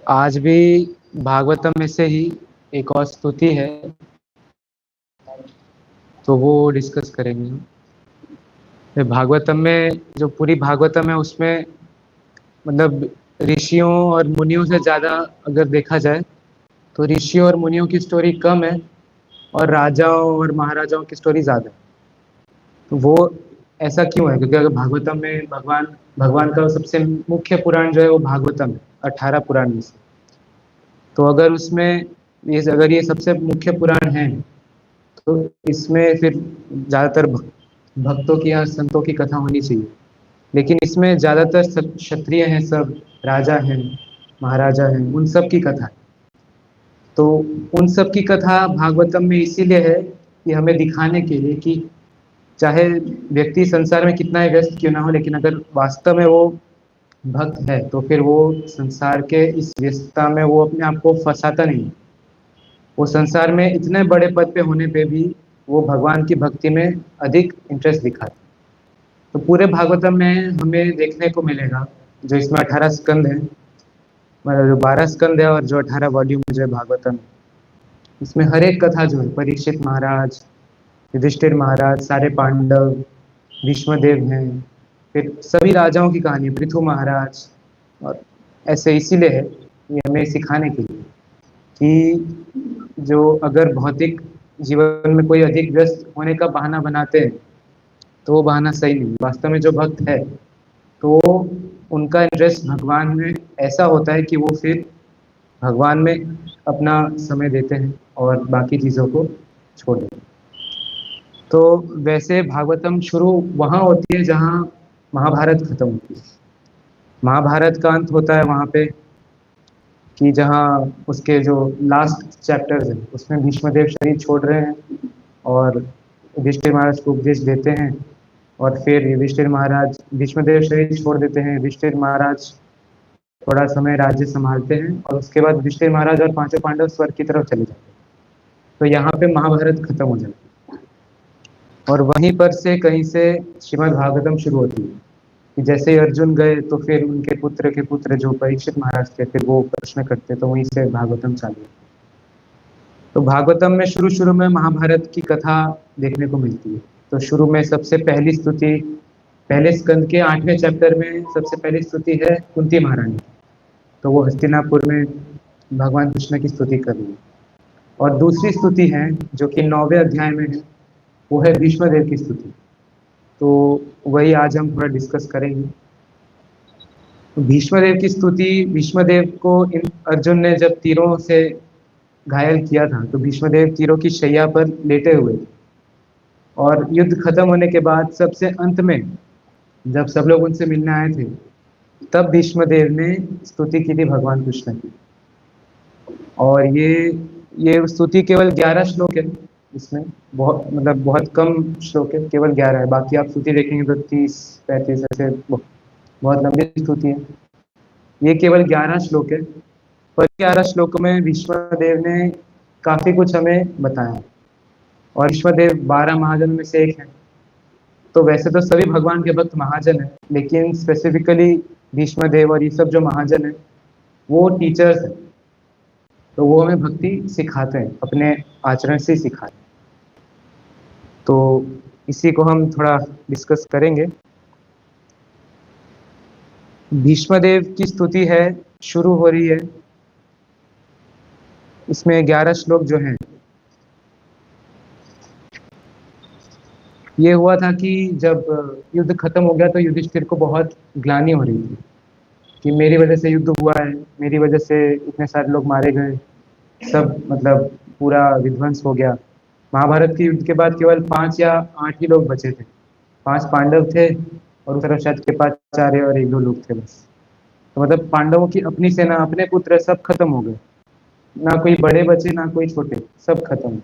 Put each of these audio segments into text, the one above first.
आज भी भागवतम में से ही एक और स्तुति है, तो वो डिस्कस करेंगे। भागवतम में जो पूरी भागवतम है उसमें मतलब ऋषियों और मुनियों से ज़्यादा अगर देखा जाए तो ऋषियों और मुनियों की स्टोरी कम है और राजाओं और महाराजाओं की स्टोरी ज़्यादा है। तो वो ऐसा क्यों है? क्योंकि अगर भागवतम में भगवान भगवान का सबसे मुख्य पुराण जो है वो भागवतम है, 18 पुराण में से। तो अगर उसमें अगर ये सबसे मुख्य पुराण है तो इसमें फिर ज़्यादातर भक्तों की या संतों की कथा होनी चाहिए। लेकिन इसमें ज़्यादातर सब क्षत्रिय हैं, सब राजा हैं, महाराजा हैं, उन सब की कथा है। तो उन सब की कथा भागवतम में इसीलिए है कि हमें दिखाने के लिए कि चाहे व्यक्ति संसार में कितना ही व्यस्त क्यों ना हो, लेकिन अगर वास्तव में वो भक्त है तो फिर वो संसार के इस व्यस्तता में वो अपने आप को फंसाता नहीं। वो संसार में इतने बड़े पद पे होने पे भी वो भगवान की भक्ति में अधिक इंटरेस्ट दिखाता है। तो पूरे भागवतम में हमें देखने को मिलेगा, जो इसमें 18 स्कंद है, मतलब जो 12 स्कंद है और जो 18 वॉल्यूम जो है भागवतम, इसमें हर एक कथा जो है, परीक्षित महाराज, युधिष्ठिर महाराज, सारे पांडव, भीष्मदेव हैं, फिर सभी राजाओं की कहानी, पृथु महाराज, और ऐसे इसीलिए है ये हमें सिखाने के लिए कि जो अगर भौतिक जीवन में कोई अधिक व्यस्त होने का बहाना बनाते हैं तो वो बहाना सही नहीं। वास्तव में जो भक्त है तो उनका इंटरेस्ट भगवान में ऐसा होता है कि वो फिर भगवान में अपना समय देते हैं और बाकी चीज़ों को छोड़ देते हैं। तो वैसे भागवतम शुरू वहाँ होती है जहाँ महाभारत खत्म होती है। महाभारत का अंत होता है वहाँ पे कि जहाँ उसके जो लास्ट चैप्टर्स हैं उसमें भीष्मदेव शरीर छोड़ रहे हैं और युधिष्ठिर महाराज को उपदेश देते हैं। और फिर युधिष्ठिर महाराज, भीष्मदेव शरीर छोड़ देते हैं, युधिष्ठिर महाराज थोड़ा समय राज्य संभालते हैं और उसके बाद युधिष्ठिर महाराज और पांचों पांडव स्वर्ग की तरफ चले जाते हैं। तो यहाँ पे महाभारत खत्म हो जाती है और वहीं पर से कहीं से श्रीमद् भागवतम शुरू होती है कि जैसे ही अर्जुन गए तो फिर उनके पुत्र के पुत्र जो परीक्षित महाराज थे फिर वो प्रश्न करते, तो वहीं से भागवतम चालू। तो भागवतम में शुरू शुरू में महाभारत की कथा देखने को मिलती है। तो शुरू में सबसे पहली स्तुति, पहले स्कंद के 8वें चैप्टर में सबसे पहली स्तुति है कुंती महारानी। तो वो हस्तिनापुर में भगवान कृष्ण की स्तुति कर रही है। और दूसरी स्तुति है जो कि 9वें अध्याय में है, वो है भीष्मदेव की स्तुति। तो वही आज हम थोड़ा डिस्कस करेंगे। भीष्मदेव की स्तुति, भीष्मदेव को इन अर्जुन ने जब तीरों से घायल किया था तो भीष्मदेव तीरों की शैया पर लेटे हुए थे और युद्ध खत्म होने के बाद सबसे अंत में जब सब लोग उनसे मिलने आए थे तब भीष्मदेव ने स्तुति की थी भगवान कृष्ण की। और ये स्तुति केवल 11 श्लोक है, इसमें बहुत मतलब बहुत कम श्लोक है, केवल 11 है। बाकी आप स्तुति देखेंगे तो 30-35 ऐसे बहुत लंबी स्तुति है। ये केवल 11 श्लोक है, पर 11 श्लोक में भीष्मदेव ने काफी कुछ हमें बताया। और भीष्मदेव 12 महाजन में से एक है। तो वैसे तो सभी भगवान के भक्त महाजन हैं, लेकिन स्पेसिफिकली भीष्मदेव और ये सब जो महाजन हैं वो टीचर्स हैं। तो वो हमें भक्ति सिखाते हैं, अपने आचरण से सिखाते हैं। तो इसी को हम थोड़ा डिस्कस करेंगे। भीष्मदेव की स्तुति है, शुरू हो रही है, इसमें 11 श्लोक जो हैं। ये हुआ था कि जब युद्ध खत्म हो गया तो युधिष्ठिर को बहुत ग्लानि हो रही थी कि मेरी वजह से युद्ध हुआ है, मेरी वजह से इतने सारे लोग मारे गए, सब मतलब पूरा विध्वंस हो गया। महाभारत के युद्ध के बाद केवल 5 या 8 ही लोग बचे थे। 5 पांडव थे और उस तरफ शायद कृपाचार्य और 1-2 लोग थे बस। तो मतलब पांडवों की अपनी सेना, अपने पुत्र सब खत्म हो गए, ना कोई बड़े बचे ना कोई छोटे, सब खत्म।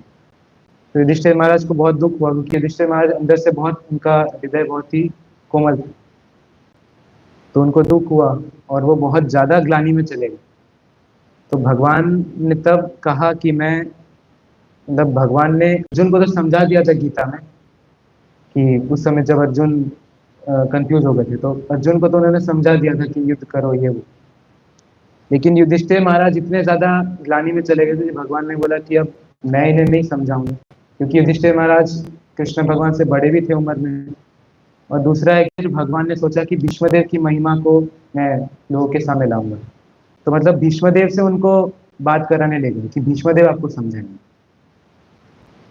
तो युधिष्ठिर महाराज को बहुत दुख हुआ क्योंकि युधिष्ठिर महाराज अंदर से बहुत, उनका हृदय बहुत ही कोमल था। तो उनको दुख हुआ और वो बहुत ज्यादा ग्लानि में चले गए। तो भगवान ने तब कहा कि मैं, मतलब भगवान ने अर्जुन को तो समझा दिया था गीता में कि उस समय जब अर्जुन कंफ्यूज हो गए थे तो अर्जुन को तो उन्होंने समझा दिया था कि युद्ध करो ये वो। लेकिन युधिष्ठिर महाराज इतने ज्यादा ग्लानि में चले गए थे कि भगवान ने बोला कि अब मैं इन्हें नहीं समझाऊंगा, क्योंकि युधिष्ठिर महाराज कृष्ण भगवान से बड़े भी थे उम्र में। और दूसरा है कि भगवान ने सोचा कि भीष्मदेव की महिमा को मैं लोगों के सामने लाऊंगा, तो मतलब भीष्मदेव से उनको बात कराने लगे कि भीष्मदेव आपको समझाएंगे।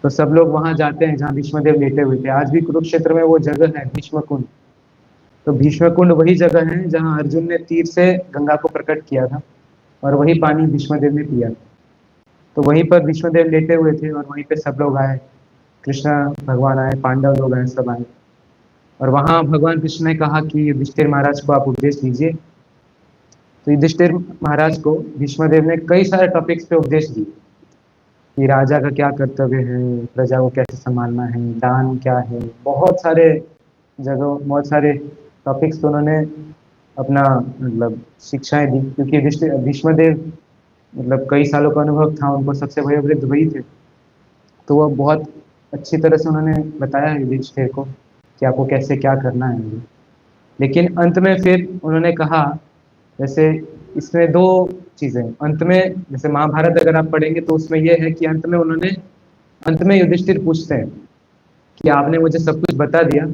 तो सब लोग वहां जाते हैं जहाँ भीष्मदेव लेटे हुए थे। आज भी कुरुक्षेत्र में वो जगह है भीष्म कुंड। तो भीष्म कुंड वही जगह है जहाँ अर्जुन ने तीर से गंगा को प्रकट किया था, और वही पानी भीष्मदेव ने पिया। तो वहीं पर भीष्मदेव लेटे हुए थे और वहीं पे सब लोग आए, कृष्ण भगवान आए, पांडव लोग आए, सब आए। और वहां भगवान कृष्ण ने कहा कि युधिष्ठिर महाराज को आप उपदेश दीजिए। तो युधिष्ठिर महाराज को भीष्मदेव ने कई सारे टॉपिक्स पे उपदेश दिए कि राजा का क्या कर्तव्य है, प्रजा को कैसे संभालना है, दान क्या है, बहुत सारे जगह, बहुत सारे टॉपिक्स पे उन्होंने अपना मतलब शिक्षाएं दी, क्योंकि भीष्मदेव मतलब कई सालों का अनुभव था, उनको सबसे वयोवृद्ध वही थे। तो वो बहुत अच्छी तरह से उन्होंने बताया युधिष्ठिर को कि आपको कैसे क्या करना है। लेकिन अंत में फिर उन्होंने कहा, जैसे इसमें दो चीजें अंत में, जैसे महाभारत अगर आप पढ़ेंगे तो उसमें यह है कि अंत में युधिष्ठिर पूछते हैं कि आपने मुझे सब कुछ बता दिया,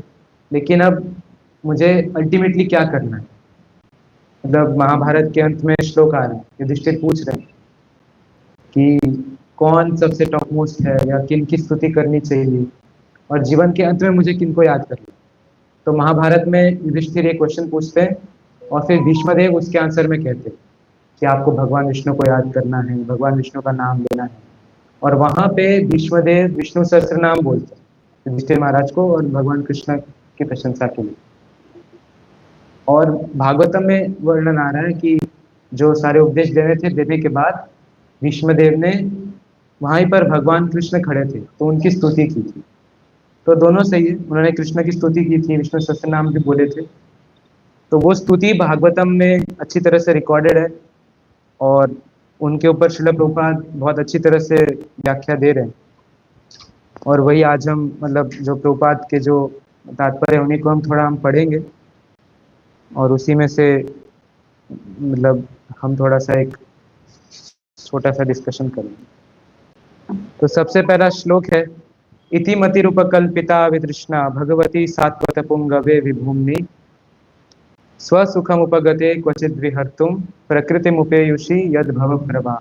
लेकिन अब मुझे अल्टीमेटली क्या करना है। मतलब महाभारत के अंत में श्लोक आ रहे हैं, युधिष्ठिर पूछ रहे हैं कि कौन सबसे टॉप मोस्ट है, या किन की स्तुति करनी चाहिए, और जीवन के अंत में मुझे किनको याद करना। तो महाभारत में युधिष्ठिर ये क्वेश्चन पूछते हैं, और फिर भीष्मदेव उसके आंसर में कहते हैं कि आपको भगवान विष्णु को याद करना है, भगवान विष्णु का नाम लेना है। और वहां पे भीष्मदेव विष्णु सहस्त्र नाम बोलते हैं युधिष्ठिर महाराज को, और भगवान कृष्ण की प्रशंसा के लिए। और भागवतम में वर्णन आ रहा है कि जो सारे उपदेश दे रहे थे देने के बाद भीष्मदेव ने वहीं पर भगवान कृष्ण खड़े थे तो उनकी स्तुति की थी। तो दोनों सही है, उन्होंने कृष्ण की स्तुति की थी, विष्णु सहस्त्र नाम भी बोले थे। तो वो स्तुति भागवतम में अच्छी तरह से रिकॉर्डेड है, और उनके ऊपर श्रील प्रभुपाद बहुत अच्छी तरह से व्याख्या दे रहे हैं। और वही आज हम मतलब जो प्रभुपाद के जो तात्पर्य है उन्हीं को हम पढ़ेंगे, और उसी में से मतलब हम थोड़ा सा एक छोटा सा डिस्कशन करेंगे। तो सबसे पहला श्लोक है, इति मतिरूपकल्पिता वितृष्णा भगवती सात्वत पुंगवे विभूम्नि स्वसुखमुपगते क्वचित विहर्तुम प्रकृतिमुपेयुषि यद भव प्रभा।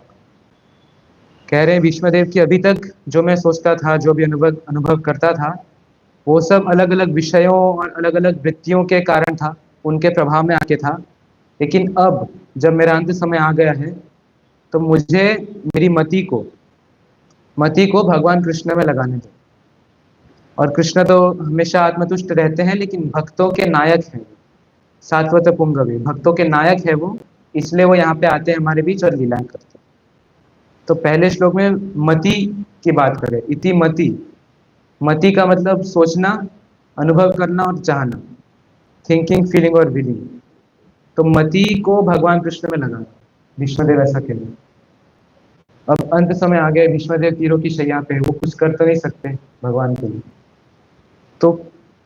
कह रहे हैं भीष्मदेव कि अभी तक जो मैं सोचता था, जो भी अनुभव करता था, वो सब अलग अलग विषयों और अलग अलग वृत्तियों के कारण था, उनके प्रभाव में आके था। लेकिन अब जब मेरा अंत समय आ गया है, तो मुझे मेरी मति को भगवान कृष्ण में लगाने दो। और कृष्ण तो हमेशा आत्मतुष्ट रहते हैं, लेकिन भक्तों के नायक हैं, सात्वत पुंगवे, भक्तों के नायक है वो, इसलिए वो यहाँ पे आते हैं हमारे बीच और लीलाएं करते हैं। तो पहले श्लोक में मति की बात करें, इति मति। मति का मतलब सोचना, अनुभव करना और चाहना, थिंकिंग, फीलिंग और विलिंग। तो मति को भगवान कृष्ण में लगाना, भीष्मदेव ऐसा कह रहे हैं। अब अंत समय आ गए, भीष्मदेव तीरों की शैया पे, वो कुछ कर तो नहीं सकते भगवान के लिए, तो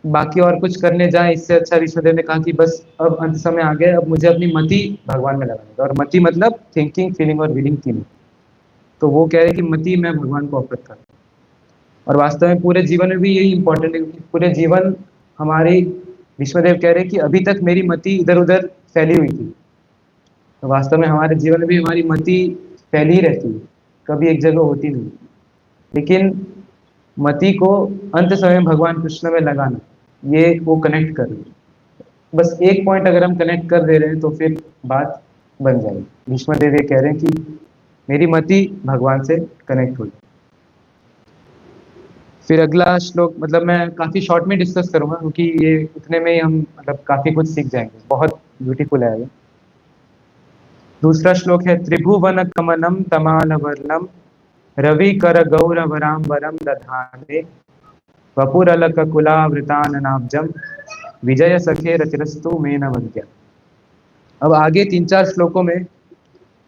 बाकी और कुछ करने जाए इससे अच्छा भीष्मदेव ने कहा कि बस अब अंत समय आ गए, अब मुझे अपनी मति भगवान में लगानी है। और मति मतलब थिंकिंग, फीलिंग और विलिंग तीनों। तो वो कह रहे हैं कि मति मैं भगवान को अर्पित कर। और वास्तव में पूरे जीवन में भी यही इंपॉर्टेंट है, क्योंकि पूरे जीवन हमारी, विश्वदेव कह रहे हैं कि अभी तक मेरी मति इधर उधर फैली हुई थी। तो वास्तव में हमारे जीवन में भी हमारी मति फैली ही रहती है, कभी एक जगह होती नहीं। लेकिन मति को अंत समय भगवान कृष्ण में लगाना, ये वो कनेक्ट कर रहे हैं। बस एक पॉइंट अगर हम कनेक्ट कर दे रहे हैं तो फिर बात बन जाएगी। भीष्मदेव ये कह रहे हैं कि मेरी मति भगवान से कनेक्ट हो। फिर अगला श्लोक मतलब मैं काफी शॉर्ट में डिस्कस करूंगा, क्योंकि ये इतने में ही हम मतलब काफी कुछ सीख जाएंगे, बहुत ब्यूटीफुल है ये। दूसरा श्लोक है, त्रिभुवन कमलम तमाल वर्णम रवि कर गौरवराम्बरम दधाने वपुरलक कुलावृताननाब्जम विजय सखे रचिरस्तु मेन वज्ञा। अब आगे 3-4 श्लोकों में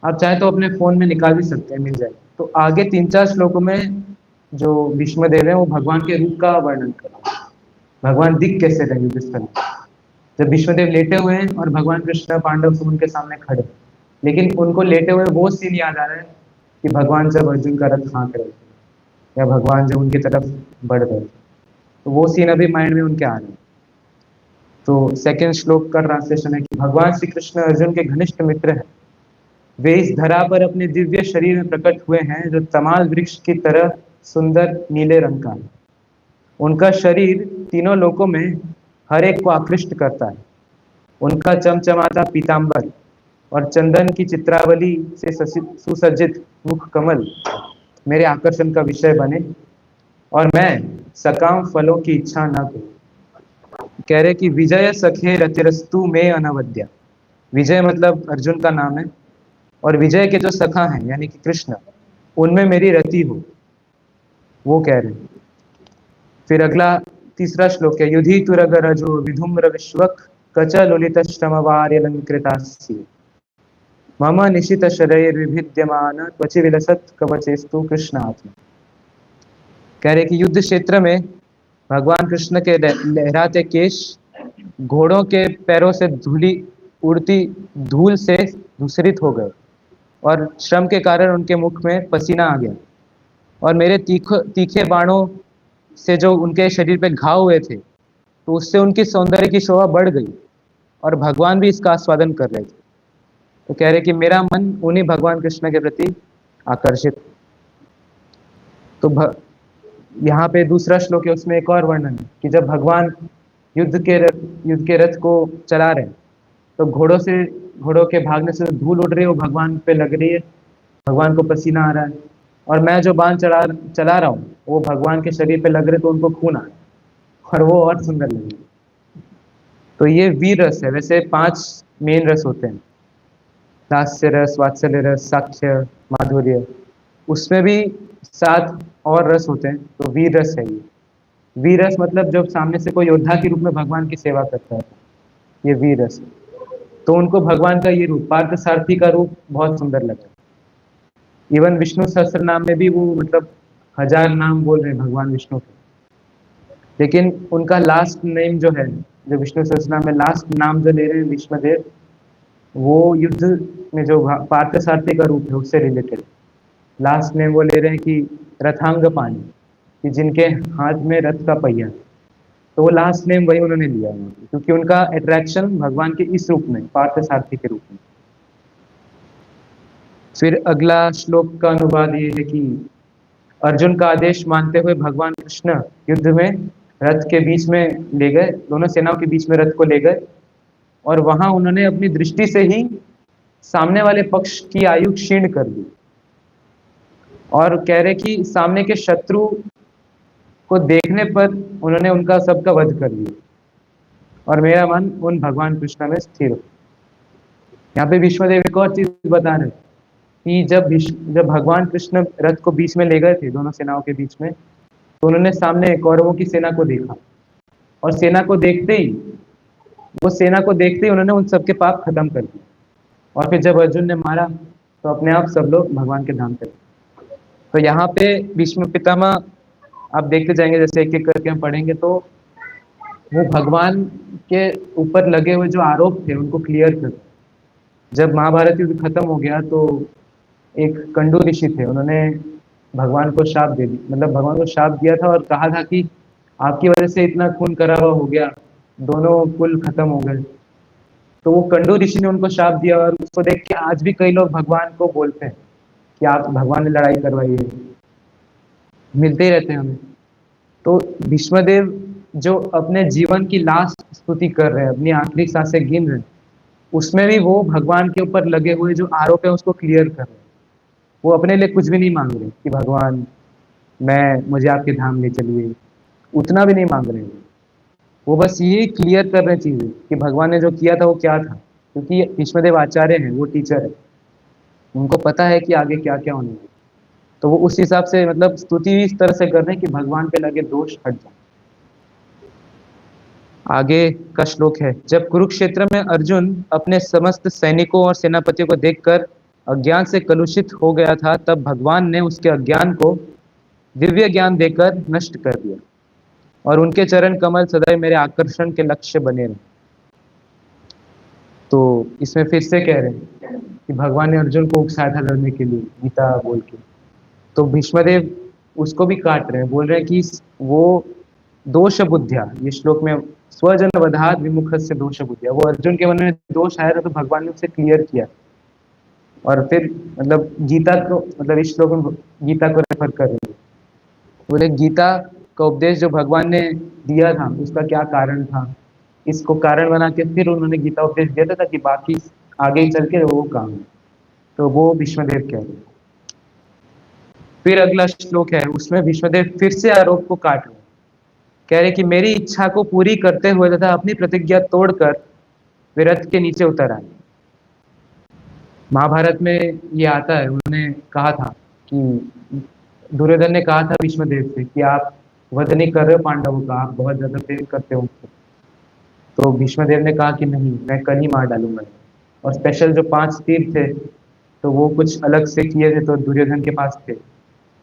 आप चाहे तो अपने फोन में निकाल भी सकते हैं, मिल जाएगा। तो आगे 3-4 श्लोकों में जो भीष्मदेव है वो भगवान के रूप का वर्णन कर रहे हैं, भगवान दिख कैसे रहे जिस तरह। जब भीष्मदेव लेटे हुए हैं और भगवान कृष्ण पांडव सब उनके सामने खड़े, लेकिन उनको लेटे हुए वो सीन याद आ रहा है कि भगवान जब अर्जुन का रथ हाँक रहे थे या भगवान जब उनकी तरफ बढ़ रहे थे, तो वो सीन अभी माइंड में उनके आ रहे हैं। तो सेकंड श्लोक का ट्रांसलेशन है कि भगवान श्री कृष्ण अर्जुन के घनिष्ठ मित्र हैं। वे इस धरा पर अपने दिव्य शरीर में प्रकट हुए हैं जो तमाल वृक्ष की तरह सुंदर नीले रंग का है। उनका शरीर तीनों लोकों में हर एक को आकृष्ट करता है। उनका चमचमाता पीतांबर और चंदन की चित्रावली से सुसज्जित मुख कमल मेरे आकर्षण का विषय बने और मैं सकाम फलों की इच्छा न करूं। कह रहे कि विजय सखे रतिरस्तु में अनवद्या। विजय मतलब अर्जुन का नाम है, और विजय के जो सखा हैं यानी कि कृष्ण, उनमें मेरी रति हो, वो कह रहे हैं। फिर अगला तीसरा श्लोक है युधि तुरगरजो विधुम्र विश्वक कच लुलित श्रमवार्यलंकृतास्य मम निशित शरैर विभिद्यमान त्वचि विलसत कवचेस्तु कृष्णात्मा। कह रहे कि युद्ध क्षेत्र में भगवान कृष्ण के लहराते केश घोड़ों के पैरों से धूली उड़ती धूल से धूसरित हो गए और श्रम के कारण उनके मुख में पसीना आ गया, और मेरे तीखे बाणों से जो उनके शरीर पे घाव हुए थे, तो उससे उनकी सौंदर्य की शोभा बढ़ गई और भगवान भी इसका आस्वादन कर रहे थे। तो कह रहे कि मेरा मन उन्हीं भगवान कृष्ण के प्रति आकर्षित। तो यहाँ पे दूसरा श्लोक है, उसमें एक और वर्णन है कि जब भगवान युद्ध के रथ को चला रहे हैं, तो घोड़ों के भागने से धूल उड़ रही है, वो भगवान पे लग रही है, भगवान को पसीना आ रहा है, और मैं जो बाण चला रहा हूँ वो भगवान के शरीर पे लग रहे, तो उनको खून आ रहा है और वो और सुंदर लग रही है। तो ये वीर रस है। वैसे 5 मेन रस होते हैं, दास्य रस, वात्सल्य रस, साख्य, माधुर्य। उसमें भी 7 और रस होते हैं, तो वीर रस है ये। वीर रस मतलब जब सामने से कोई योद्धा के रूप में भगवान की सेवा करता है, ये वीर रस है। तो उनको भगवान का ये रूप, पार्थ सारथी का रूप बहुत सुंदर लगा। इवन विष्णु सहस्त्र नाम में भी वो मतलब 1000 नाम बोल रहे हैं भगवान विष्णु के, लेकिन उनका लास्ट नेम जो है, जो विष्णु सहस्त्र नाम में लास्ट नाम जो ले रहे हैं भीष्मदेव, वो युद्ध में जो पार्थ सारथी का रूप है उससे रिलेटेड लास्ट नेम वो ले रहे हैं कि रथांग पाणी, कि जिनके हाथ में रथ का पहिया। तो वो लास्ट नेम वही उन्होंने लिया है, क्योंकि उनका अट्रैक्शन भगवान के इस रूप में, पार्थ सारथी के रूप में। फिर अगला श्लोक का अनुवाद ये है कि अर्जुन का आदेश मानते हुए भगवान कृष्ण युद्ध में रथ के बीच में ले गए, दोनों सेनाओं के बीच में रथ को ले गए, और वहां उन्होंने अपनी दृष्टि से ही सामने वाले पक्ष की आयु क्षीण कर दी, और कह रहे कि सामने के शत्रु को देखने पर उन्होंने उनका सबका वध कर दिया, और मेरा मन उन भगवान कृष्ण में स्थिर हो। यहाँ पे विश्वदेव एक और चीज बता रहे कि जब भगवान कृष्ण रथ को बीच में ले गए थे दोनों सेनाओं के बीच में, तो उन्होंने सामने कौरवों की सेना को देखा, और सेना को देखते ही उन्होंने उन सबके पाप खत्म कर दिए, और फिर जब अर्जुन ने मारा तो अपने आप सब लोग भगवान के धाम पे। तो यहाँ पे भीष्म पितामह आप देखते जाएंगे, जैसे एक एक करके हम पढ़ेंगे, तो वो भगवान के ऊपर लगे हुए जो आरोप थे उनको क्लियर कर। जब महाभारत युद्ध खत्म हो गया तो एक कंडू ऋषि थे, उन्होंने भगवान को शाप दे दी, मतलब भगवान को शाप दिया था और कहा था कि आपकी वजह से इतना खून खराबा हो गया, दोनों कुल खत्म हो गए। तो वो कंडू ऋषि ने उनको शाप दिया, और उसको देख के आज भी कई लोग भगवान को बोलते हैं कि आप भगवान ने लड़ाई करवाई है, मिलते ही रहते हैं हमें। तो भीष्मदेव जो अपने जीवन की लास्ट स्तुति कर रहे हैं, अपनी आखिरी सांसें गिन रहे हैं, उसमें भी वो भगवान के ऊपर लगे हुए जो आरोप है उसको क्लियर कर रहे हैं। वो अपने लिए कुछ भी नहीं मांग रहे कि भगवान मुझे आपके धाम ले चलिए, उतना भी नहीं मांग रहे। वो बस ये क्लियर कर रहे चीजें कि भगवान ने जो किया था वो क्या था, क्योंकि भीष्मदेव आचार्य हैं, वो टीचर है, उनको पता है कि आगे क्या क्या होने है। तो वो उस हिसाब से मतलब स्तुति इस तरह से कर रहे हैं कि भगवान पे लगे दोष हट जाए। आगे का श्लोक है, जब कुरुक्षेत्र में अर्जुन अपने समस्त सैनिकों और सेनापतियों को देखकर अज्ञान से कलुषित हो गया था, तब भगवान ने उसके अज्ञान को दिव्य ज्ञान देकर नष्ट कर दिया, और उनके चरण कमल सदैव मेरे आकर्षण के लक्ष्य बने रहे। तो इसमें फिर से कह रहे हैं कि भगवान ने अर्जुन को उकसाया था लड़ने के लिए गीता बोल के। तो भीष्मदेव उसको भी काट रहे हैं, बोल रहे हैं कि वो दोष बुद्धिया, ये श्लोक में स्वजन वधात विमुख से दोष बुद्धिया, वो अर्जुन के मन में दोष आया था तो भगवान ने उसे क्लियर किया। और फिर मतलब गीता को, मतलब इस श्लोक में गीता को रेफर कर रहे हैं, बोले गीता का उपदेश जो भगवान ने दिया था उसका क्या कारण था, इसको कारण बना के फिर उन्होंने गीता उपदेश दिया था ताकि बाकी आगे ही चल के वो काम है। तो वो भीष्मदेव कह रहे हैं। फिर अगला श्लोक है, उसमें भीष्मदेव फिर से आरोप को काट रहे हैं, कह रहे कि मेरी इच्छा को पूरी करते हुए तथा अपनी प्रतिज्ञा तोड़कर वे रथ के नीचे उतर आए। महाभारत में ये आता है, उन्होंने कहा था कि दुर्योधन ने कहा था भीष्मदेव से कि आप वध नहीं कर रहे हो पांडवों का, आप बहुत ज्यादा प्रेम करते हो। तो भीष्मदेव ने कहा कि नहीं, मैं कल ही मार डालूंगा। और स्पेशल जो 5 तीर थे तो वो कुछ अलग से किए थे, तो दुर्योधन के पास थे,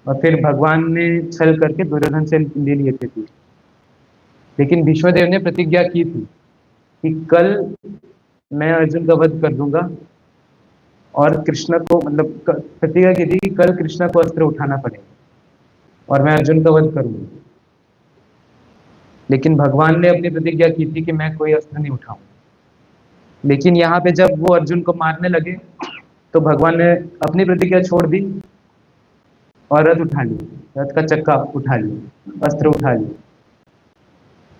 और फिर भगवान ने छल करके दुर्योधन से ले लिए थे तीर। लेकिन भीष्मदेव ने प्रतिज्ञा की थी कि कल मैं अर्जुन का वध कर दूंगा, और कृष्ण को मतलब प्रतिज्ञा की थी कि कल कृष्ण को अस्त्र उठाना पड़ेगा और मैं अर्जुन का वध करूंगा। लेकिन भगवान ने अपनी प्रतिज्ञा की थी कि मैं कोई अस्त्र नहीं उठाऊंगा। लेकिन यहाँ पे जब वो अर्जुन को मारने लगे तो भगवान ने अपनी प्रतिज्ञा छोड़ दी और रथ उठा लिया, रथ का चक्का उठा लिया, अस्त्र उठा लिया।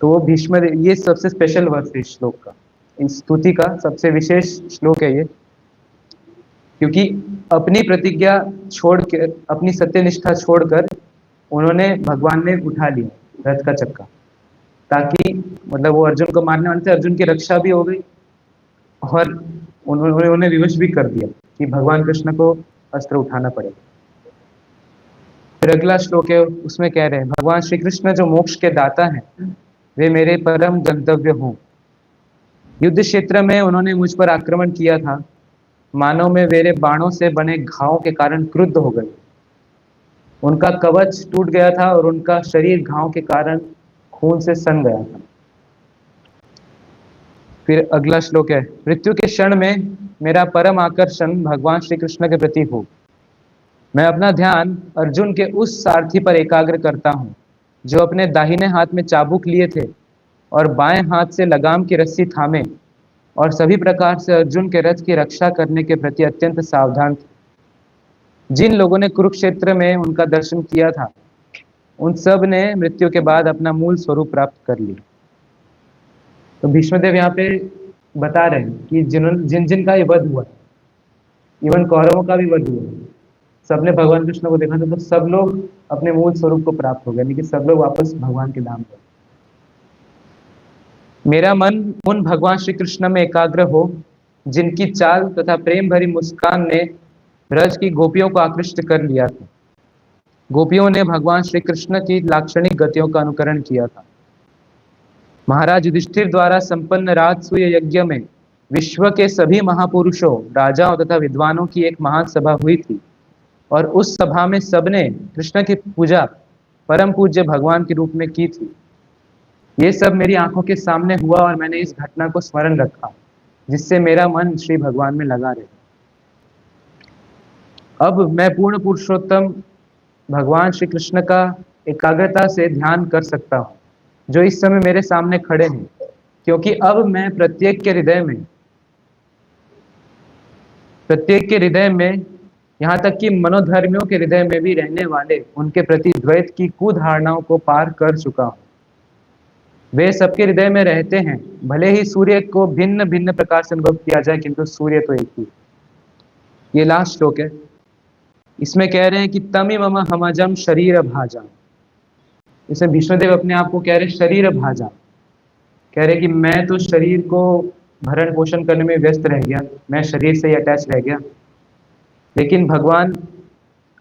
तो वो भीष्म, ये सबसे स्पेशल वर्ष है इस श्लोक का, इस स्तुति का सबसे विशेष श्लोक है ये, क्योंकि अपनी प्रतिज्ञा छोड़कर, अपनी सत्यनिष्ठा छोड़कर उन्होंने, भगवान ने उठा लिया रथ का चक्का, ताकि मतलब वो अर्जुन को मारने वाले थे, अर्जुन की रक्षा भी हो गई और उन्होंने उन्हें विवश भी कर दिया कि भगवान कृष्ण को अस्त्र उठाना पड़ेगा। फिर अगला श्लोक है, उसमें कह रहे हैं भगवान श्री कृष्ण जो मोक्ष के दाता हैं वे मेरे परम गंतव्य हों। युद्ध क्षेत्र में उन्होंने मुझ पर आक्रमण किया था, मानो में मेरे बाणों से बने घावों के कारण क्रुद्ध हो गए। उनका कवच टूट गया था और उनका शरीर घाव के कारण खून से सन गया था। फिर अगला श्लोक है, मृत्यु के क्षण में मेरा परम आकर्षण भगवान श्री कृष्ण के प्रति हो। मैं अपना ध्यान अर्जुन के उस सारथी पर एकाग्र करता हूँ जो अपने दाहिने हाथ में चाबुक लिए थे और बाएं हाथ से लगाम की रस्सी थामे, और सभी प्रकार से अर्जुन के रथ की रक्षा करने के प्रति अत्यंत सावधान थे। जिन लोगों ने कुरुक्षेत्र में उनका दर्शन किया था उन सब ने मृत्यु के बाद अपना मूल स्वरूप प्राप्त कर लिया। तो भीष्मदेव यहाँ पे बता रहे हैं कि जिन जिन का ये वध हुआ, इवन कौरवों का भी वध हुआ, सबने भगवान कृष्ण को देखा था, तो सब लोग अपने मूल स्वरूप को प्राप्त हो गए, यानी कि सब लोग वापस भगवान के धाम गए। मेरा मन उन भगवान श्री कृष्ण में एकाग्र हो जिनकी चाल तथा प्रेम भरी मुस्कान ने ब्रज की गोपियों को आकृष्ट कर लिया था। गोपियों ने भगवान श्री कृष्ण की लाक्षणिक गतियों का अनुकरण किया था। महाराज युधिष्ठिर द्वारा संपन्न राजसूय यज्ञ में विश्व के सभी महापुरुषों, राजाओं तथा विद्वानों की एक महान सभा हुई थी, और उस सभा में सबने कृष्ण की पूजा परम पूज्य भगवान के रूप में की थी। ये सब मेरी आंखों के सामने हुआ और मैंने इस घटना को स्मरण रखा, जिससे मेरा मन श्री भगवान में लगा रहे। अब मैं पूर्ण पुरुषोत्तम भगवान श्री कृष्ण का एकाग्रता से ध्यान कर सकता हूँ, जो इस समय मेरे सामने खड़े हैं, क्योंकि अब मैं प्रत्येक के हृदय में, यहाँ तक कि मनोधर्मियों के हृदय में भी रहने वाले उनके प्रति द्वैत की कुधारणाओं को पार कर चुका हूँ। वे सबके हृदय में रहते हैं, भले ही सूर्य को भिन्न भिन्न प्रकार से अनुभव किया जाए, किंतु सूर्य तो एक ही। ये लास्ट श्लोक है, इसमें कह रहे हैं कि तमि मम हमजम शरीर भाजा। इसमें भीष्मदेव अपने आप को कह रहे शरीर भाजा, कह रहे कि मैं तो शरीर को भरण पोषण करने में व्यस्त रह गया, मैं शरीर से ही अटैच रह गया, लेकिन भगवान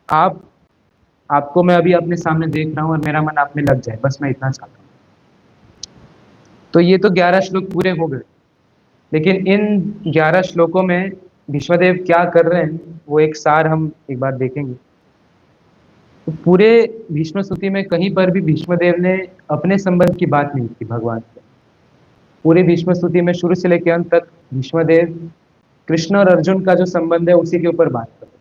आपको मैं अभी अपने सामने देख रहा हूँ और मेरा मन आप में लग जाए, बस मैं इतना चाहता हूँ। तो ये तो 11 श्लोक पूरे हो गए, लेकिन इन 11 श्लोकों में भीष्मदेव क्या कर रहे हैं वो एक सार हम एक बार देखेंगे। तो पूरे भीष्म स्तुति में कहीं पर भी भीष्मदेव ने अपने संबंध की बात नहीं की भगवान से। पूरे भीष्म स्तुति में शुरू से लेकर अंत तक भीष्मदेव कृष्ण और अर्जुन का जो संबंध है उसी के ऊपर बात कर रहे हैं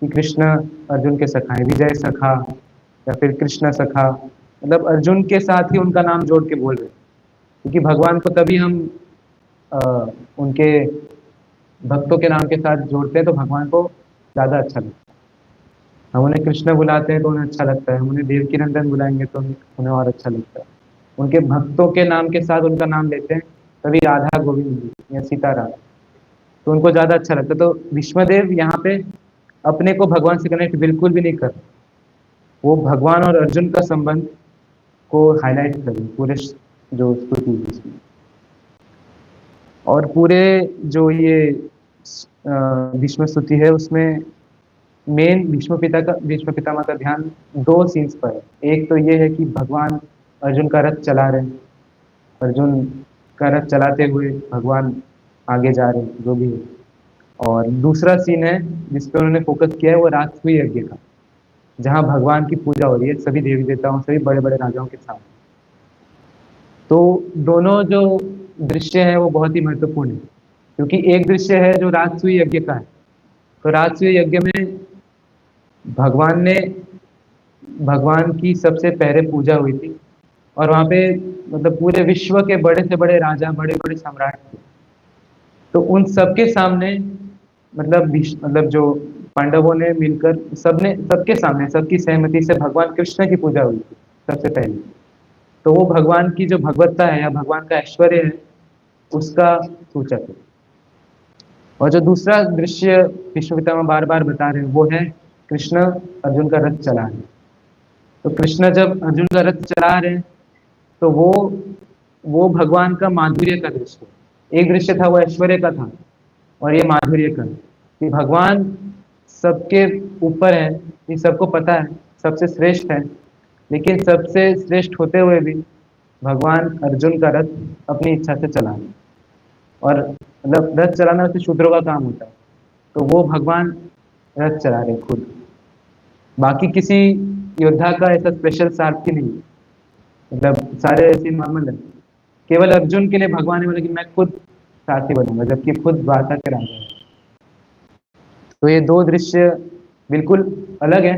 कि कृष्ण अर्जुन के सखा है, विजय सखा या फिर कृष्ण सखा, मतलब अर्जुन के साथ ही उनका नाम जोड़ के बोल रहे हैं। क्योंकि भगवान को तभी हम अ, उनके भक्तों के नाम के साथ जोड़ते हैं तो भगवान को ज्यादा अच्छा लगता है। हम उन्हें कृष्ण बुलाते हैं तो उन्हें अच्छा लगता है, हम उन्हें देवकी नंदन बुलाएंगे तो उन्हें और अच्छा लगता है। उनके भक्तों के नाम के साथ उनका नाम लेते हैं तभी राधा गोविंद जी या सीता राधा, तो उनको ज्यादा अच्छा लगता है। तो विष्णुदेव यहाँ पे अपने को भगवान से कनेक्ट बिल्कुल भी नहीं कर रहे, वो भगवान और अर्जुन का संबंध को हाईलाइट कर रहे हैं पूरे जो स्तुति है इसमें। और पूरे जो ये भीष्म स्तुति है उसमें मेन भीष्म पितामह का ध्यान दो सीन्स पर है। एक तो ये है कि भगवान अर्जुन का रथ चला रहे हैं, अर्जुन का रथ चलाते हुए भगवान आगे जा रहे हैं जो भी है। और दूसरा सीन है जिस पर उन्होंने फोकस किया है वो राजसूय यज्ञ का, जहाँ भगवान की पूजा हो रही है सभी देवी देवताओं सभी बड़े बड़े राजाओं के साथ। तो दोनों जो दृश्य है वो बहुत ही महत्वपूर्ण है, क्योंकि एक दृश्य है जो राजसूय यज्ञ का है। तो राजसूय यज्ञ में भगवान ने भगवान की सबसे पहले पूजा हुई थी और वहाँ पे मतलब पूरे विश्व के बड़े से बड़े राजा बड़े बड़े सम्राट थे। तो उन सबके सामने मतलब जो पांडवों ने मिलकर सबने सबके सामने सबकी सहमति से भगवान कृष्ण की पूजा हुई थी सबसे पहले। तो वो भगवान की जो भगवत्ता है या भगवान का ऐश्वर्य है उसका सूचक है। और जो दूसरा दृश्य विष्णु पितामह बार बार बता रहे हैं वो है कृष्ण अर्जुन का रथ चला रहे हैं। तो कृष्ण जब अर्जुन का रथ चला रहे हैं तो वो भगवान का माधुर्य का दृश्य है। एक दृश्य था वो ऐश्वर्य का था और ये माधुर्य का, कि भगवान सबके ऊपर है, ये सबको पता है, सबसे श्रेष्ठ है, लेकिन सबसे श्रेष्ठ होते हुए भी भगवान अर्जुन का रथ अपनी इच्छा से चला रहे हैं। और मतलब रथ चलाना वैसे शूद्रों का काम होता है, तो वो भगवान रथ चला रहे हैं खुद। बाकी किसी योद्धा का ऐसा स्पेशल सारथी नहीं है, मतलब सारे ऐसे नॉर्मल है। केवल अर्जुन के लिए भगवान ने बोला कि मैं खुद सारथी बनूंगा, जबकि खुद द्वारका के राजा है। तो ये दो दृश्य बिल्कुल अलग है,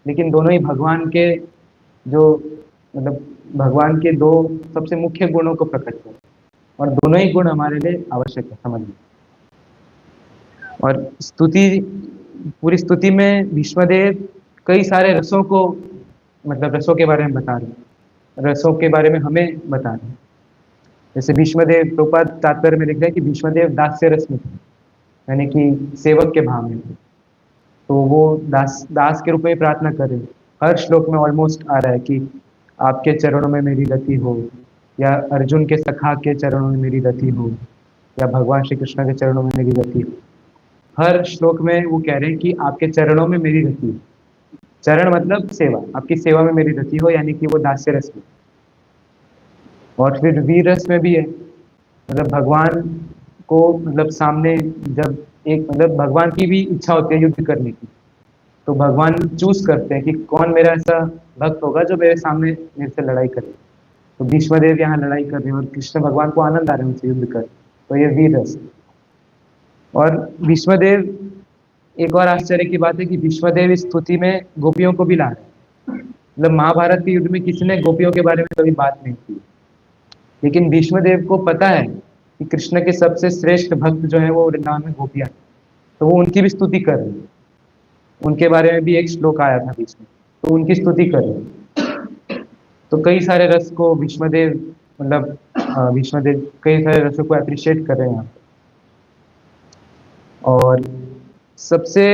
लेकिन दोनों ही भगवान के जो मतलब भगवान के दो सबसे मुख्य गुणों को प्रकट करते हैं और दोनों ही गुण हमारे लिए आवश्यक है समझना। और पूरी स्तुति में भीष्मदेव कई सारे रसों को मतलब रसों के बारे में बता रहे हैं, रसों के बारे में हमें बता रहे हैं। जैसे भीष्मदेव प्रभुपाद तात्पर्य में लिख रहे हैं कि भीष्मदेव दास्य रस में थे, यानी कि सेवक के भाव में थे। तो वो दास के रूप में प्रार्थना कर रहे हैं। हर श्लोक में ऑलमोस्ट आ रहा है कि आपके चरणों में मेरी रति हो, या अर्जुन के सखा के चरणों में मेरी रति हो, या भगवान श्री कृष्ण के चरणों में मेरी रति हो। हर श्लोक में वो कह रहे हैं कि आपके चरणों में मेरी रति हो। चरण मतलब सेवा, आपकी सेवा में मेरी रति हो, यानी कि वो दास्य रस में। और फिर वीर रस में भी है, मतलब भगवान को मतलब सामने जब एक मतलब भगवान की भी इच्छा होती है युद्ध करने की, तो भगवान चूज करते हैं कि कौन मेरा ऐसा भक्त होगा जो मेरे सामने मेरे से लड़ाई करे। तो भीष्मदेव यहाँ लड़ाई कर रहे हैं और कृष्ण भगवान को आनंद आ रहे हैं उनसे युद्ध कर, तो ये वीर रस। और भीष्मदेव एक और आश्चर्य की बात है कि भीष्मदेव इस स्तुति में गोपियों को भी ला रहे हैं। मतलब महाभारत के युद्ध में किसी ने गोपियों के बारे में कभी बात नहीं की, लेकिन भीष्मदेव को पता है कि कृष्ण के सबसे श्रेष्ठ भक्त जो है वो वृंदावन में गोपियां, तो वो उनकी भी स्तुति कर रहे हैं। उनके बारे में भी एक श्लोक आया था बीच में, तो उनकी स्तुति कर रहे हैं। तो कई सारे रस को भीष्मदेव मतलब भीष्मदेव कई सारे रसों को अप्रिशिएट कर रहे हैं यहाँ पे। और सबसे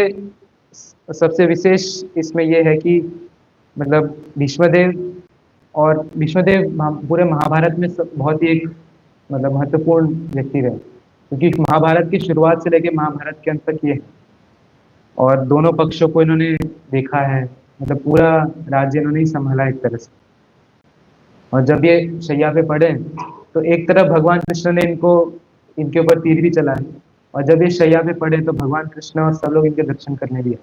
सबसे विशेष इसमें यह है कि मतलब भीष्मदेव पूरे महाभारत में बहुत ही एक मतलब महत्वपूर्ण व्यक्ति रहे, क्योंकि महाभारत की शुरुआत से लेकर महाभारत के अंत तक ये है और दोनों पक्षों को इन्होंने देखा है, मतलब पूरा राज्य इन्होंने ही संभाला एक तरह से। और जब ये शैया पे पड़े तो एक तरफ भगवान कृष्ण ने इनके ऊपर तीर भी चलाए, और जब ये शैया पे पड़े तो भगवान कृष्ण और सब लोग इनके दर्शन करने भी आए।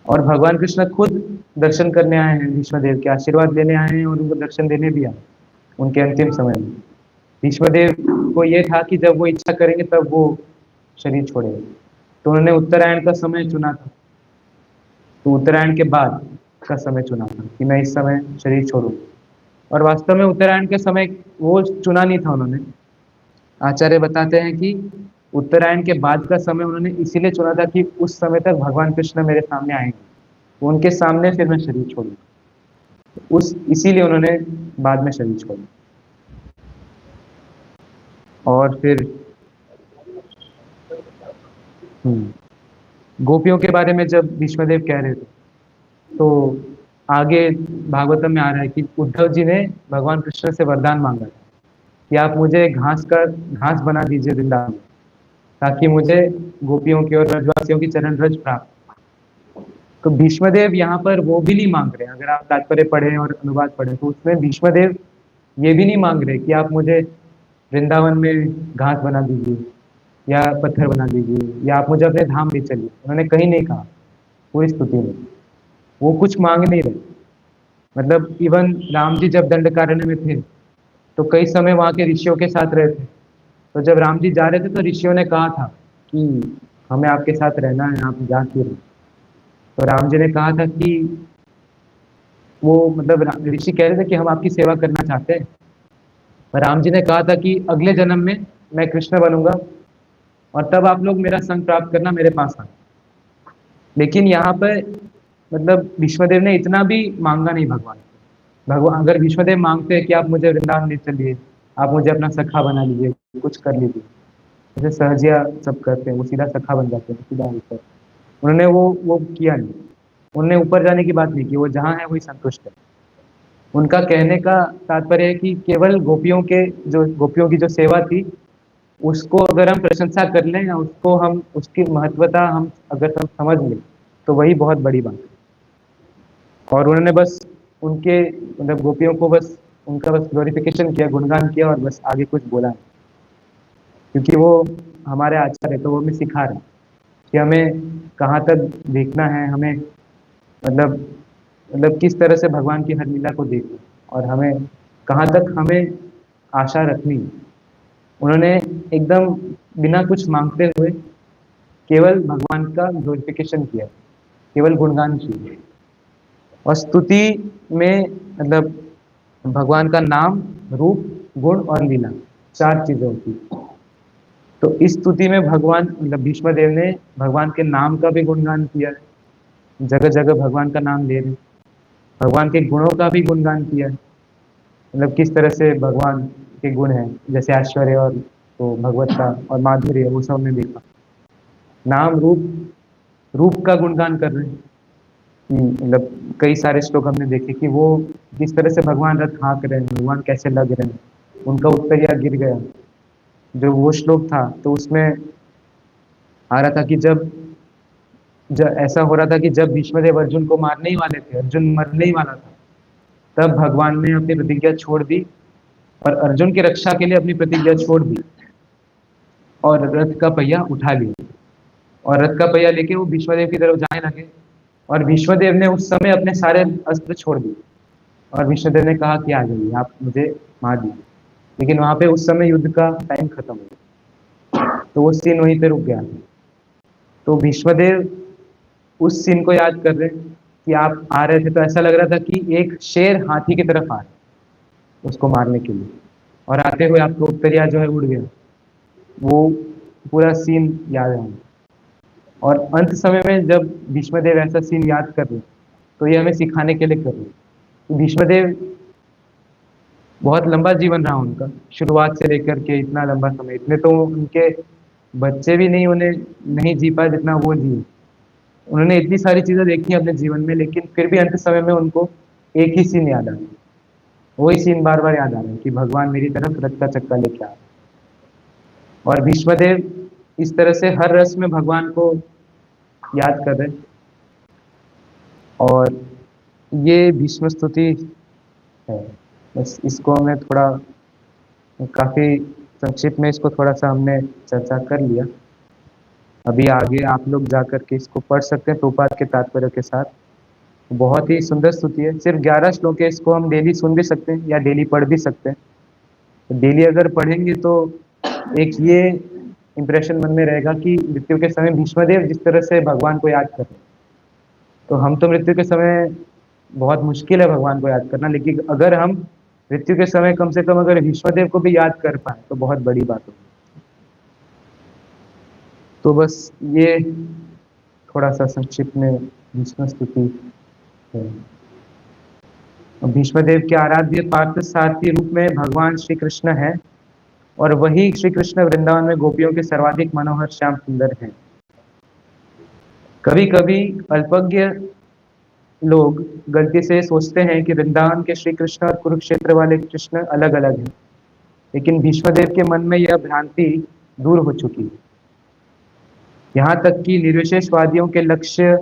और भगवान कृष्ण खुद दर्शन करने आए हैं, भीष्मदेव के आशीर्वाद लेने आए हैं और उनको दर्शन देने भी आए उनके अंतिम समय में। भीष्मदेव को ये था कि जब वो इच्छा करेंगे तब वो शरीर छोड़ेगा। तो उन्होंने उत्तरायण का समय चुना था, तो उत्तरायण के बाद का समय चुना था कि मैं इस समय शरीर छोड़ूं। और वास्तव में उत्तरायण के समय वो चुना नहीं था उन्होंने। आचार्य बताते हैं कि उत्तरायण के बाद का समय उन्होंने इसीलिए चुना था कि उस समय तक भगवान कृष्ण मेरे सामने आएंगे, उनके सामने फिर मैं शरीर छोड़ूंगा। उस इसीलिए उन्होंने बाद में शरीर छोड़ा। और फिर गोपियों के बारे में जब भीष्मदेव कह रहे थे, तो आगे भागवतम में आ रहा है कि उद्धव जी ने भगवान कृष्ण से वरदान मांगा था कि आप मुझे घास बना दीजिए वृंदावन में, ताकि मुझे गोपियों की और ब्रजवासियों की चरण रज प्राप्त। तो भीष्मदेव यहाँ पर वो भी नहीं मांग रहे। अगर आप तात्पर्य पढ़े और अनुवाद पढ़े तो उसमें भीष्मदेव ये भी नहीं मांग रहे कि आप मुझे वृंदावन में घास बना दीजिए या पत्थर बना दीजिए या आप मुझे अपने धाम ले चलिए। उन्होंने कहीं नहीं कहा पूरी स्तुति में। वो कुछ मांग नहीं रहे। मतलब इवन राम जी जब दंडकारण्य में थे तो कई समय वहाँ के ऋषियों के साथ रहे थे। तो जब राम जी जा रहे थे तो ऋषियों ने कहा था कि हमें आपके साथ रहना है, आप जा क्यों रहे? तो राम जी ने कहा था कि वो मतलब ऋषि कह रहे थे कि हम आपकी सेवा करना चाहते हैं। पर राम जी ने कहा था कि अगले जन्म में मैं कृष्ण बनूंगा और तब आप लोग मेरा संग प्राप्त करना, मेरे पास आना। लेकिन यहाँ पर मतलब भीष्मदेव ने इतना भी मांगा नहीं भगवान से। भगवान अगर भीष्मदेव मांगते हैं कि आप मुझे वृंदावन ले चलिए, आप मुझे अपना सखा बना लीजिए, कुछ कर लीजिए, जैसे सहजिया सब करते हैं, वो सीधा सखा बन जाते हैं, सीधा ऊपर। उन्होंने वो किया नहीं। उन्होंने ऊपर जाने की बात नहीं की, वो जहाँ है वही संतुष्ट है। उनका कहने का तात्पर्य है कि केवल गोपियों की जो सेवा थी, उसको अगर हम प्रशंसा कर लें या उसको हम उसकी महत्वता हम अगर हम समझ लें तो वही बहुत बड़ी बात है। और उन्होंने बस उनके मतलब गोपियों को बस उनका बस ग्लोरिफिकेशन किया, गुणगान किया और बस आगे कुछ बोला नहीं। क्योंकि वो हमारे आचार्य, तो वो हमें सिखा रहे हैं कि हमें कहाँ तक देखना है, हमें मतलब किस तरह से भगवान की हर लीला को देखना और हमें कहाँ तक हमें आशा रखनी है। उन्होंने एकदम बिना कुछ मांगते हुए केवल भगवान का ग्लोरिफिकेशन किया, केवल गुणगान किया। और स्तुति में मतलब भगवान का नाम, रूप, गुण और लीला, चार चीजें होती हैं। तो इस स्तुति में भगवान मतलब भीष्मदेव ने भगवान के नाम का भी गुणगान किया है, जगह जगह भगवान का नाम ले रहे हैं। भगवान के गुणों का भी गुणगान किया है, मतलब किस तरह से भगवान के गुण हैं, जैसे ऐश्वर्य और तो भगवत्ता और माधुर्य, वो सब हमने देखा। नाम, रूप का गुणगान कर रहे हैं कि मतलब कई सारे श्लोक हमने देखे कि वो जिस तरह से भगवान रथ हाँक रहे हैं, भगवान कैसे लग रहे हैं, उनका उत्तरिया गिर गया। जो वो श्लोक था तो उसमें आ रहा था कि जब ऐसा हो रहा था कि जब भीष्मदेव अर्जुन को मारने ही वाले थे, अर्जुन मरने ही वाला था, तब भगवान ने अपनी प्रतिज्ञा छोड़ दी और अर्जुन की रक्षा के लिए अपनी प्रतिज्ञा छोड़ दी और रथ का पहिया उठा लिया और रथ का पहिया लेके वो भीष्मदेव की तरफ जाने लगे। और भीष्मदेव ने उस समय अपने सारे अस्त्र छोड़ दिए और भीष्मदेव ने कहा कि आ जाइए, आप मुझे मार दीजिए। लेकिन वहां पे उस समय युद्ध का टाइम खत्म हो गया, तो वो सीन वहीं पे रुक गया। तो भीष्मदेव उस सीन को याद कर रहे कि आप आ रहे थे तो ऐसा लग रहा था कि एक शेर हाथी की तरफ आ रहा है उसको मारने के लिए, और आते हुए आपका उत्तरिया जो है उड़ गया। वो पूरा सीन याद है हमें। और अंत समय में जब भीष्मदेव ऐसा सीन याद कर रहे तो ये हमें सिखाने के लिए कर रहे कि भीष्मदेव बहुत लंबा जीवन रहा उनका, शुरुआत से लेकर के इतना लंबा समय, इतने तो उनके बच्चे भी नहीं उन्हें नहीं जी पाए जितना वो जिए। उन्होंने इतनी सारी चीजें देखी अपने जीवन में, लेकिन फिर भी अंत समय में उनको एक ही सीन याद आ रहा है। वही सीन बार बार याद आ रहा है कि भगवान मेरी तरफ रथ का चक्का लेके आ रहा है। और भीष्मदेव इस तरह से हर रस में भगवान को याद कर रहे हैं। और ये भीष्म स्तुति है। बस इसको हमने थोड़ा काफी संक्षिप्त में इसको थोड़ा सा हमने चर्चा कर लिया। अभी आगे आप लोग जा करके इसको पढ़ सकते हैं प्रभुपाद के तात्पर्य के साथ। बहुत ही सुंदर स्तुति है। सिर्फ 11 श्लोक है, इसको हम डेली सुन भी सकते हैं या डेली पढ़ भी सकते हैं। तो डेली अगर पढ़ेंगे तो एक ये इम्प्रेशन मन में रहेगा कि मृत्यु के समय भीष्मदेव जिस तरह से भगवान को याद कर रहे हैं, तो हम तो मृत्यु के समय बहुत मुश्किल है भगवान को याद करना, लेकिन अगर हम मृत्यु के समय कम से कम अगर भीष्मदेव को भी याद कर पाए तो बहुत बड़ी बात होगी। तो बस ये थोड़ा सा संक्षिप्त में भीष्म स्तुति है। भीष्मदेव के आराध्य पार्थ सारथी रूप में भगवान श्री कृष्ण है, और वही श्री कृष्ण वृंदावन में गोपियों के सर्वाधिक मनोहर श्याम सुंदर हैं। कभी कभी अल्पज्ञ लोग गलती से सोचते हैं कि वृंदावन के श्री कृष्ण और कुरुक्षेत्र वाले कृष्ण अलग अलग हैं, लेकिन भीष्मदेव के मन में यह भ्रांति दूर हो चुकी है। यहाँ तक कि निर्विशेषवादियों के लक्ष्य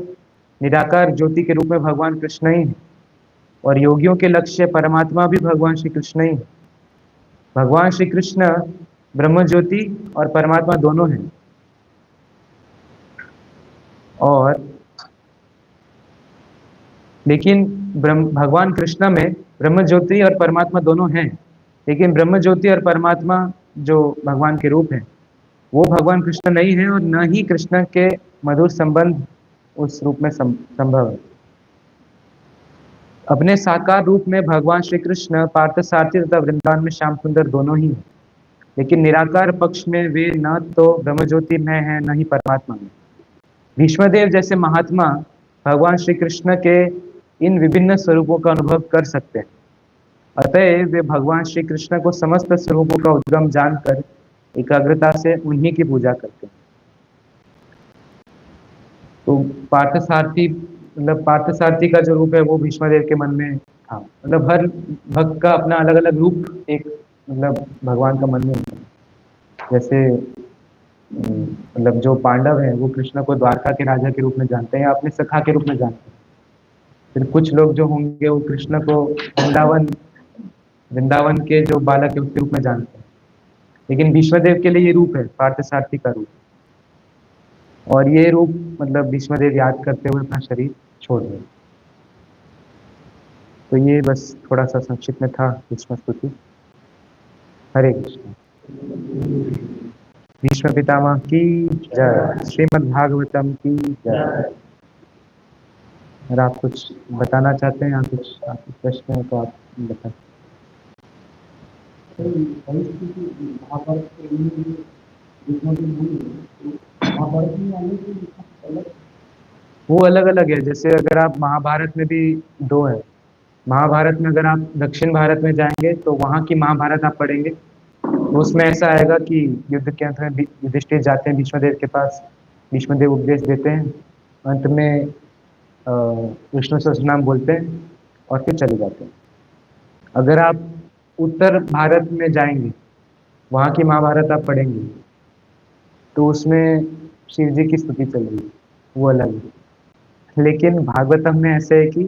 निराकार ज्योति के रूप में भगवान कृष्ण ही है, और योगियों के लक्ष्य परमात्मा भी भगवान श्री कृष्ण ही है। भगवान श्री कृष्ण ब्रह्म ज्योति और परमात्मा दोनों हैं, और लेकिन भगवान कृष्ण में ब्रह्म ज्योति और परमात्मा दोनों हैं, लेकिन ब्रह्म ज्योति और परमात्मा जो भगवान के रूप हैं वो भगवान कृष्ण नहीं है, और न ही कृष्ण के मधुर संबंध उस रूप में संभव है। अपने साकार रूप में भगवान श्री कृष्ण पार्थ सारथी तथा वृंदावन में श्याम सुंदर दोनों ही हैं, लेकिन निराकार पक्ष में वे न तो ब्रह्म ज्योति में है न ही परमात्मा में। भीष्मदेव जैसे महात्मा भगवान श्री कृष्ण के इन विभिन्न स्वरूपों का अनुभव कर सकते हैं, अतएव वे भगवान श्री कृष्ण को समस्त स्वरूपों का उद्गम जानकर एकाग्रता से उन्हीं की पूजा करते हैं। तो पार्थसारथी मतलब पार्थसारथी का जो रूप है वो भीष्मदेव के मन में था। मतलब हर भक्त का अपना अलग अलग रूप एक मतलब भगवान का मन में होता है। जैसे मतलब जो पांडव हैं वो कृष्ण को द्वारका के राजा के रूप में जानते हैं या अपने सखा के रूप में जानते हैं। फिर कुछ लोग जो होंगे वो कृष्ण को वृंदावन के जो बालक है उसके रूप में जानते हैं, लेकिन भीष्मदेव के लिए ये रूप है पार्थसारथी का रूप, और ये रूप मतलब भीष्मदेव याद करते हुए अपना शरीर छोड़ गए। तो ये बस थोड़ा सा संक्षिप्त में था भीष्म स्तुति। हरे कृष्ण। भीष्म पितामह की जय, श्रीमद् भागवतम की जय। अगर आप कुछ बताना चाहते हैं या कुछ आपके प्रश्न है तो आप बताएं। वो अलग अलग है। जैसे अगर आप महाभारत में भी दो है, महाभारत में अगर आप दक्षिण भारत में जाएंगे तो वहाँ की महाभारत आप पढ़ेंगे तो उसमें ऐसा आएगा कि युद्ध के अंत में युधिष्ठिर जाते हैं भीष्मदेव के पास, भीष्मदेव उपदेश देते हैं, अंत में विष्णु सहस्त्रनाम बोलते हैं और फिर चले जाते हैं। अगर आप उत्तर भारत में जाएंगे, वहाँ की महाभारत आप पढ़ेंगे तो उसमें शिव जी की स्तुति चल रही है, वो अलग है। लेकिन भागवतम में ऐसे है कि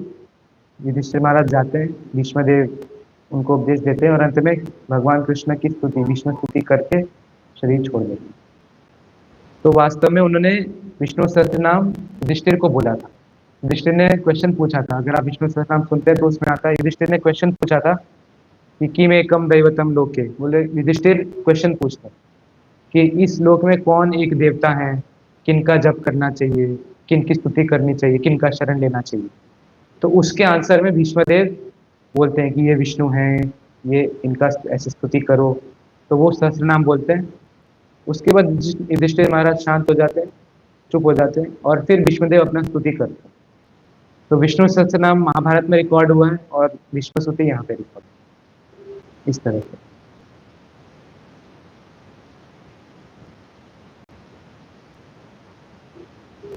युधिष्ठिर महाराज जाते हैं, भीष्मदेव उनको उपदेश देते हैं और अंत में भगवान कृष्ण की स्तुति विष्णु स्तुति करके शरीर छोड़ देते हैं। तो वास्तव में उन्होंने विष्णु सहस्त्रनाम युधिष्ठिर को बोला था। युधिष्ठिर ने क्वेश्चन पूछा था, अगर आप विष्णु सहस्त्रनाम सुनते हैं तो उसमें आता है युधिष्ठिर ने क्वेश्चन पूछा था कि किम एकम दैवतम लोके। बोले युधिष्ठिर क्वेश्चन पूछते कि इस लोक में कौन एक देवता है, किनका जप करना चाहिए, किनकी स्तुति करनी चाहिए, किनका शरण लेना चाहिए। तो उसके आंसर में भीष्मदेव बोलते हैं कि ये विष्णु हैं, ये इनका ऐसे स्तुति करो, तो वो सहस्त्रनाम बोलते हैं। उसके बाद युधिष्ठिर महाराज शांत हो जाते हैं, चुप हो जाते हैं और फिर भीष्मदेव अपना स्तुति करते हैं। तो विष्णु सहस्त्रनाम महाभारत में रिकॉर्ड हुआ है और विष्णु स्तुति यहाँ पे रिकॉर्ड इस तरह से।